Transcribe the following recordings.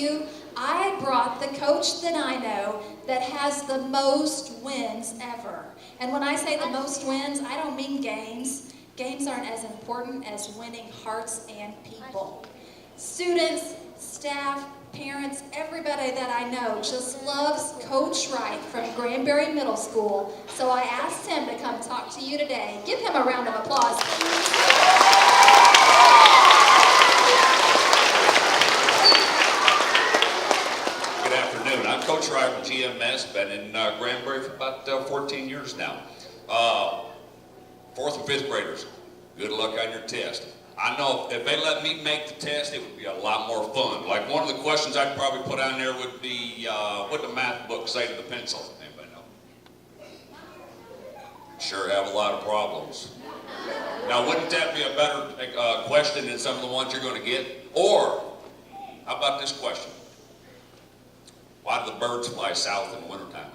you, I brought the coach that I know that has the most wins ever. And when I say the most wins, I don't mean games. Games aren't as important as winning hearts and people. Students, staff, parents, everybody that I know just loves Coach Wright from Granbury Middle School. So I asked him to come talk to you today. Give him a round of applause. Good afternoon. I'm Coach Wright with GMS. Been in Granbury for about 14 years now. Fourth and fifth graders, good luck on your test. I know if they let me make the test, it would be a lot more fun. Like one of the questions I'd probably put on there would be, what the math book say to the pencil? Anybody know? Sure have a lot of problems. Now, wouldn't that be a better question than some of the ones you're going to get? Or, how about this question? Why do the birds fly south in the wintertime?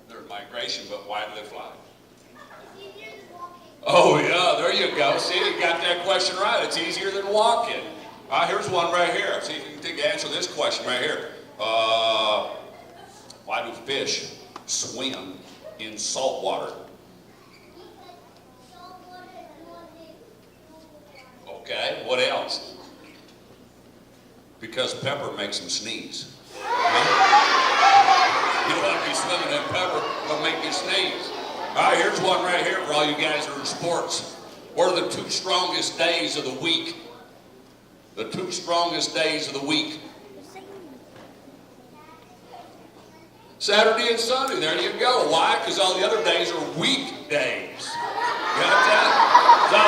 There's migration, but why do they fly? Oh yeah, there you go. See, you got that question right. It's easier than walking. Here's one right here. See if you can answer this question right here. Why do fish swim in salt water? Okay, what else? Because pepper makes them sneeze. You don't want to be swimming in pepper, it'll make you sneeze. All right, here's one right here for all you guys who are in sports. What are the two strongest days of the week? The two strongest days of the week. Saturday and Sunday, there you go. Why? Because all the other days are weekdays. Got that? So,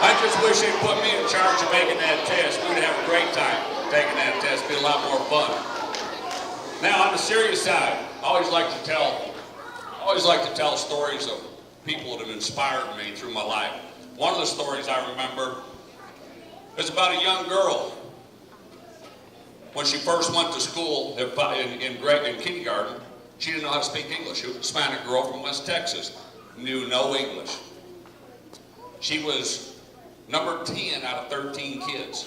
I just wish they'd put me in charge of making that test. We'd have a great time taking that test. It'd be a lot more fun. Now, on the serious side, I always like to tell stories of people that have inspired me through my life. One of the stories I remember is about a young girl. When she first went to school in kindergarten, she didn't know how to speak English. She was a Hispanic girl from West Texas, knew no English. She was number 10 out of 13 kids.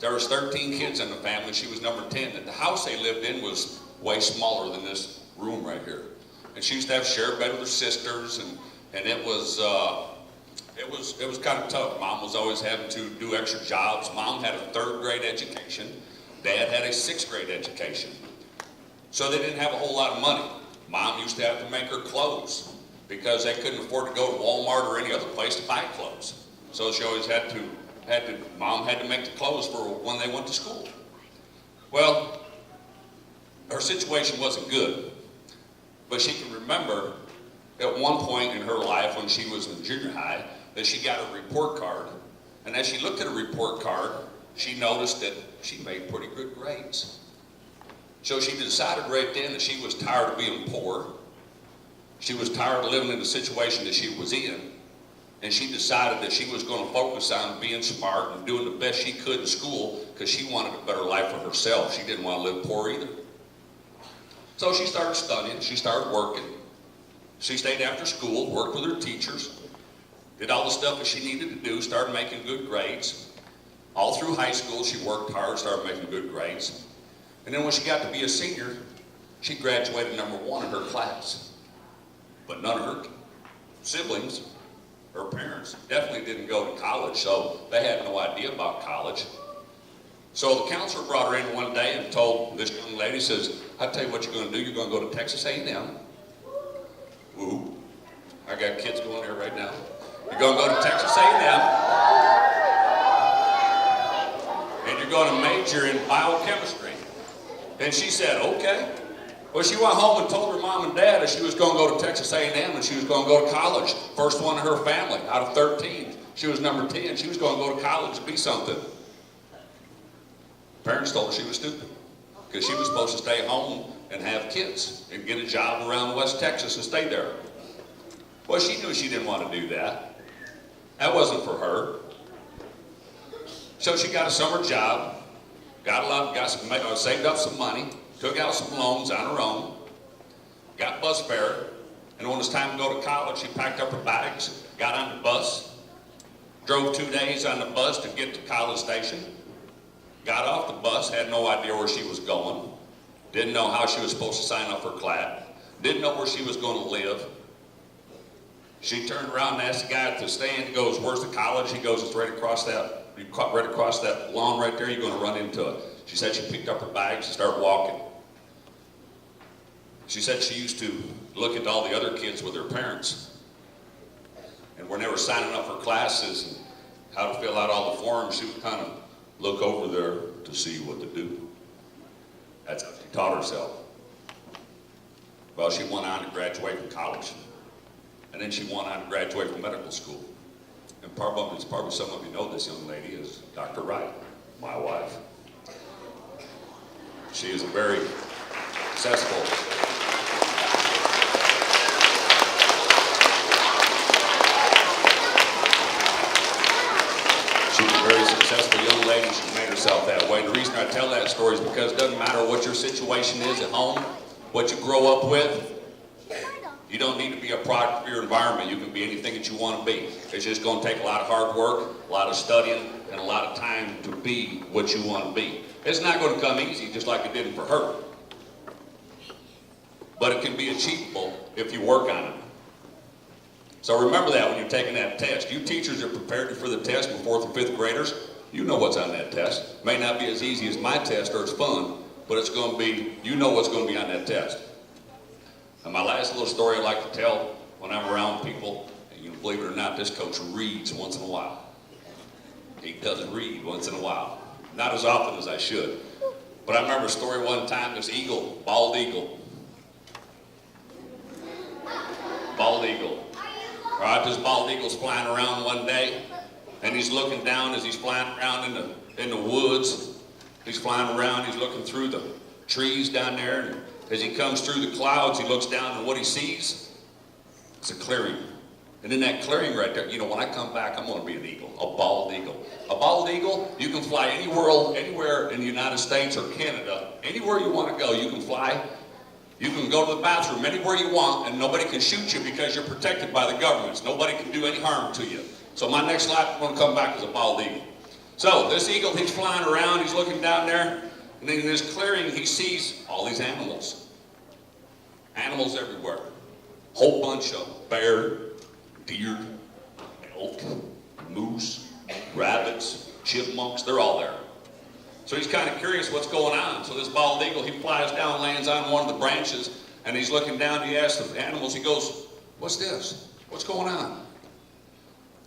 There was 13 kids in the family. She was number 10. And the house they lived in was way smaller than this room right here. And she used to have shared bed with her sisters, and it was kind of tough. Mom was always having to do extra jobs. Mom had a 3rd grade education. Dad had a 6th grade education. So they didn't have a whole lot of money. Mom used to have to make her clothes because they couldn't afford to go to Walmart or any other place to buy clothes. So she always Mom had to make the clothes for when they went to school. Well, her situation wasn't good. But she can remember at one point in her life when she was in junior high that she got a report card. And as she looked at a report card, she noticed that she made pretty good grades. So she decided right then that she was tired of being poor. She was tired of living in the situation that she was in. And she decided that she was going to focus on being smart and doing the best she could in school because she wanted a better life for herself. She didn't want to live poor either. So she started studying, she started working. She stayed after school, worked with her teachers, did all the stuff that she needed to do, started making good grades. All through high school, she worked hard, started making good grades. And then when she got to be a senior, she graduated number 1 in her class. But none of her siblings, her parents, definitely didn't go to college, so they had no idea about college. So the counselor brought her in one day and told this young lady, says, I tell you what you're going to do, you're going to go to Texas A&M. Ooh, I got kids going there right now. You're going to go to Texas A&M, and you're going to major in biochemistry. And she said, okay. Well, she went home and told her mom and dad that she was going to go to Texas A&M and she was going to go to college. First one in her family, out of 13. She was number 10. She was going to go to college and be something. Parents told her she was stupid because she was supposed to stay home and have kids and get a job around West Texas and stay there. Well, she knew she didn't want to do that. That wasn't for her. So she got a summer job, saved up some money, took out some loans on her own, got bus fare, and when it was time to go to college, she packed up her bags, got on the bus, Drove 2 days on the bus to get to College Station. Got off the bus, had no idea where she was going. Didn't know how she was supposed to sign up for class. Didn't know where she was going to live. She turned around and asked the guy at the stand, he goes, "Where's the college?" He goes, "It's right across that lawn right there. You're going to run into it." She said she picked up her bags and started walking. She said she used to look at all the other kids with their parents. And when they were signing up for classes and how to fill out all the forms, she would kind of look over there to see what to do. That's how she taught herself. Well, she went on to graduate from college. And then she went on to graduate from medical school. And probably some of you know this young lady is Dr. Wright, my wife. She is a very successful young lady. She made herself that way. The reason I tell that story is because it doesn't matter what your situation is at home, what you grow up with. You don't need to be a product of your environment. You can be anything that you want to be. It's just going to take a lot of hard work, a lot of studying, and a lot of time to be what you want to be. It's not going to come easy, just like it didn't for her. But it can be achievable if you work on it. So remember that when you're taking that test. You teachers that prepared you for the test for 4th and 5th graders, you know what's on that test. It may not be as easy as my test or it's fun, but it's going to be, you know what's going to be on that test. And my last little story I like to tell when I'm around people, and you believe it or not, this coach reads once in a while. He does read once in a while. Not as often as I should. But I remember a story one time, this eagle, bald eagle. Bald eagle. All right, this bald eagle's flying around one day, and he's looking down as he's flying around in the woods. He's flying around, he's looking through the trees down there, and as he comes through the clouds, he looks down, and what he sees is a clearing. And in that clearing right there, you know, when I come back, I'm going to be an eagle, a bald eagle. A bald eagle, you can fly anywhere in the United States or Canada, anywhere you want to go, you can fly. You can go to the bathroom anywhere you want, and nobody can shoot you because you're protected by the governments. Nobody can do any harm to you. So my next life, I'm going to come back as a bald eagle. So this eagle, he's flying around, he's looking down there, and in this clearing, he sees all these animals. Animals everywhere. Whole bunch of bear, deer, elk, moose, rabbits, chipmunks, they're all there. So he's kind of curious what's going on. So this bald eagle, he flies down, lands on one of the branches, and he's looking down, he asks the animals, he goes, "What's this? What's going on?"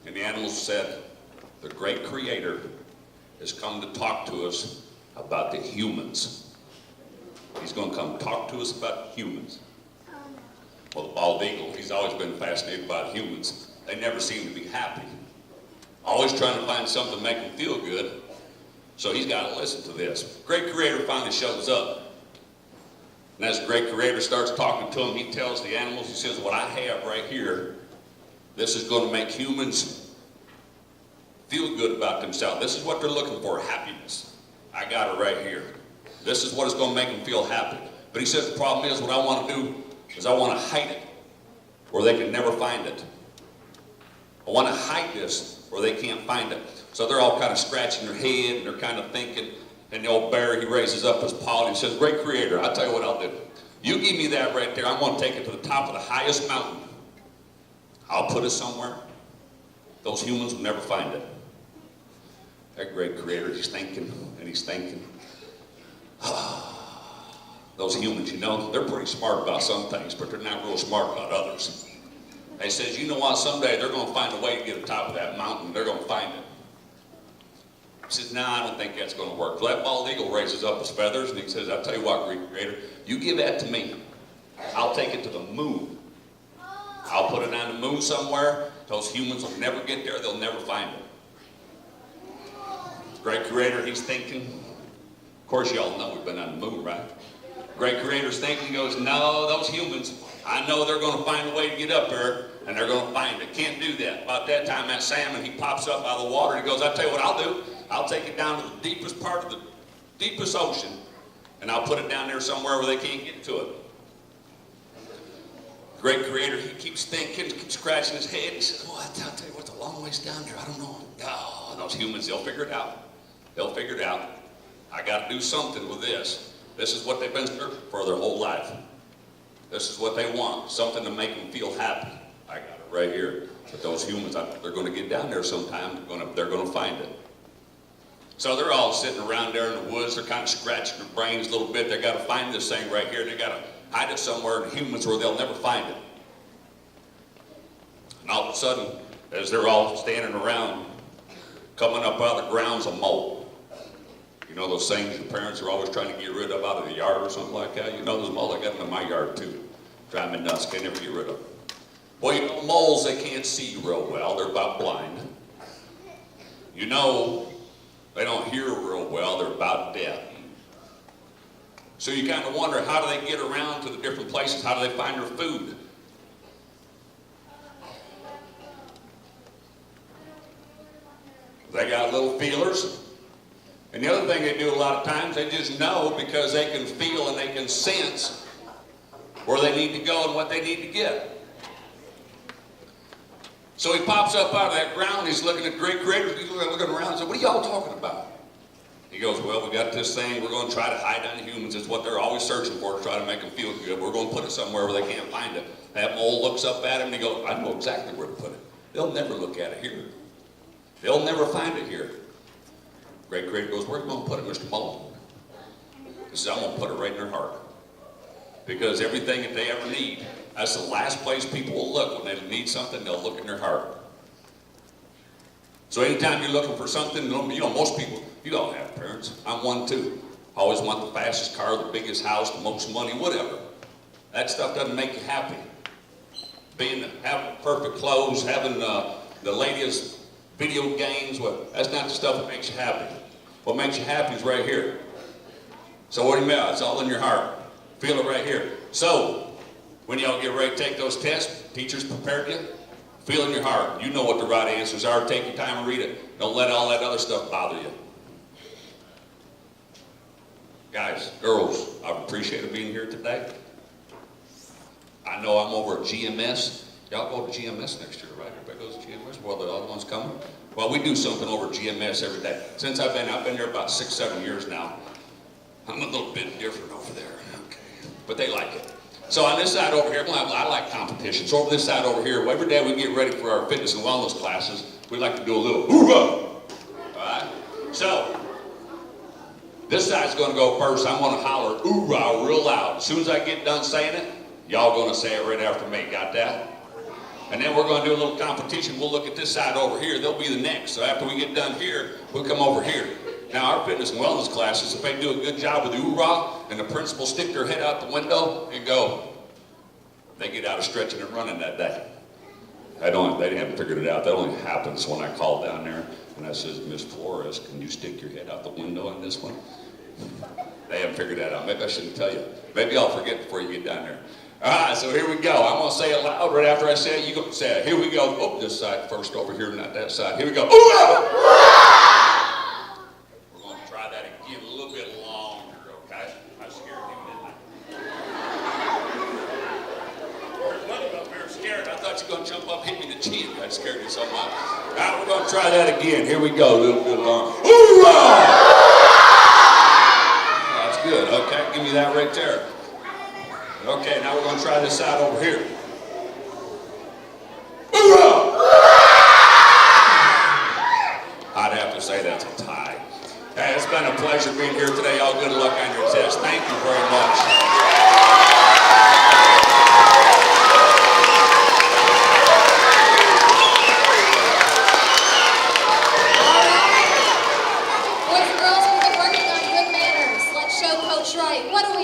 And the animals said, "The great creator has come to talk to us about the humans. He's going to come talk to us about humans." Well, the bald eagle, he's always been fascinated by humans. They never seem to be happy. Always trying to find something to make them feel good. So he's got to listen to this. Great creator finally shows up. And as the great creator starts talking to him, he tells the animals, he says, "What I have right here, this is going to make humans feel good about themselves. This is what they're looking for, happiness. I got it right here. This is what is going to make them feel happy." But he says the problem is, what I want to do is I want to hide it where they can never find it. I want to hide this where they can't find it. So they're all kind of scratching their head, and they're kind of thinking, and the old bear, he raises up his paw and he says, "Great creator, I'll tell you what I'll do. You give me that right there, I'm going to take it to the top of the highest mountain. I'll put it somewhere. Those humans will never find it." That great creator, he's thinking, and he's thinking. Those humans, you know, they're pretty smart about some things, but they're not real smart about others. He says, "You know what, someday they're going to find a way to get to the top of that mountain. They're going to find it." He says, "No, I don't think that's going to work." So that bald eagle raises up his feathers, and he says, "I'll tell you what, great creator, you give that to me. I'll take it to the moon. I'll put it on the moon somewhere. Those humans will never get there. They'll never find it." Great creator, he's thinking. Of course, you all know we've been on the moon, right? Great creator's thinking, he goes, "No, those humans, I know they're going to find a way to get up there, and they're going to find it. Can't do that." About that time, that salmon, he pops up out of the water, and he goes, "I'll tell you what I'll do. I'll take it down to the deepest part of the deepest ocean, and I'll put it down there somewhere where they can't get to it." Great creator, he keeps thinking, keeps scratching his head. He says, "Well, I'll tell you what, long ways down there. I don't know. Oh, those humans, they'll figure it out. They'll figure it out. I got to do something with this. This is what they've been searching for their whole life. This is what they want, something to make them feel happy. I got it right here. But those humans, they're going to get down there sometime. They're going to find it. So they're all sitting around there in the woods. They're kind of scratching their brains a little bit. They got to find this thing right here. They got to hide it somewhere in humans where they'll never find it. And all of a sudden, as they're all standing around, coming up out of the ground's a mole. You know those things your parents are always trying to get rid of out of the yard or something like that? You know those moles, I got them in my yard too. Drive me nuts, can't never get rid of them. Well, you know, moles, they can't see real well. They're about blind. You know, they don't hear real well. They're about deaf. So you kind of wonder, how do they get around to the different places? How do they find their food? They got little feelers. And the other thing they do a lot of times, they just know because they can feel and they can sense where they need to go and what they need to get. So he pops up out of that ground, he's looking at great creators, he's looking around and says, what are y'all talking about? He goes, well, we got this thing, we're going to try to hide on the humans. It's what they're always searching for, to try to make them feel good. We're going to put it somewhere where they can't find it. That mole looks up at him and he goes, I know exactly where to put it. They'll never look at it here. They'll never find it here. Great creator goes, where are you going to put it, Mr. Mole? He says, I'm going to put it right in their heart. Because everything that they ever need, that's the last place people will look. When they need something, they'll look in their heart. So anytime you're looking for something, you know, most people, you all have parents. I'm one too. Always want the fastest car, the biggest house, the most money, whatever. That stuff doesn't make you happy. Having perfect clothes, having the latest video games, that's not the stuff that makes you happy. What makes you happy is right here. So what do you mean? It's all in your heart. Feel it right here. So, when y'all get ready to take those tests, teachers prepared you, feel in your heart. You know what the right answers are. Take your time and read it. Don't let all that other stuff bother you. Guys, girls, I've appreciated being here today. I know I'm over at GMS. Y'all go to GMS next year, right? Everybody goes to GMS? Well, the other one's coming. Well, we do something over at GMS every day. Since I've been there about 6-7 years now. I'm a little bit different over there. Okay. But they like it. So on this side over here, I like competition. So over this side over here, every day we get ready for our fitness and wellness classes, we like to do a little hoorah. All right? So, this side's going to go first. I'm going to holler hoorah real loud. As soon as I get done saying it, y'all going to say it right after me. Got that? And then we're going to do a little competition. We'll look at this side over here. They'll be the next. So after we get done here, we'll come over here. Now, our fitness and wellness classes, if they do a good job with the hoorah and the principals stick their head out the window and go, they get out of stretching and running that day. They haven't figured it out. That only happens when I call down there and I says, Miss Flores, can you stick your head out the window on this one? They haven't figured that out. Maybe I shouldn't tell you. Maybe I'll forget before you get down there. All right, so here we go. I'm going to say it loud right after I say it. You're going to say it. Here we go. Oh, this side first over here, not that side. Here we go. Hoorah! Going to jump up, hit me in the chin. That scared you so much. All right, we're going to try that again. Here we go. Little arm. Hoorah! That's good. Okay, give me that right there. Okay, now we're going to try this side over here. Hoorah! I'd have to say that's a tie. Hey, it's been a pleasure being here today. Y'all good luck on your test. Thank you very much. Wright, what do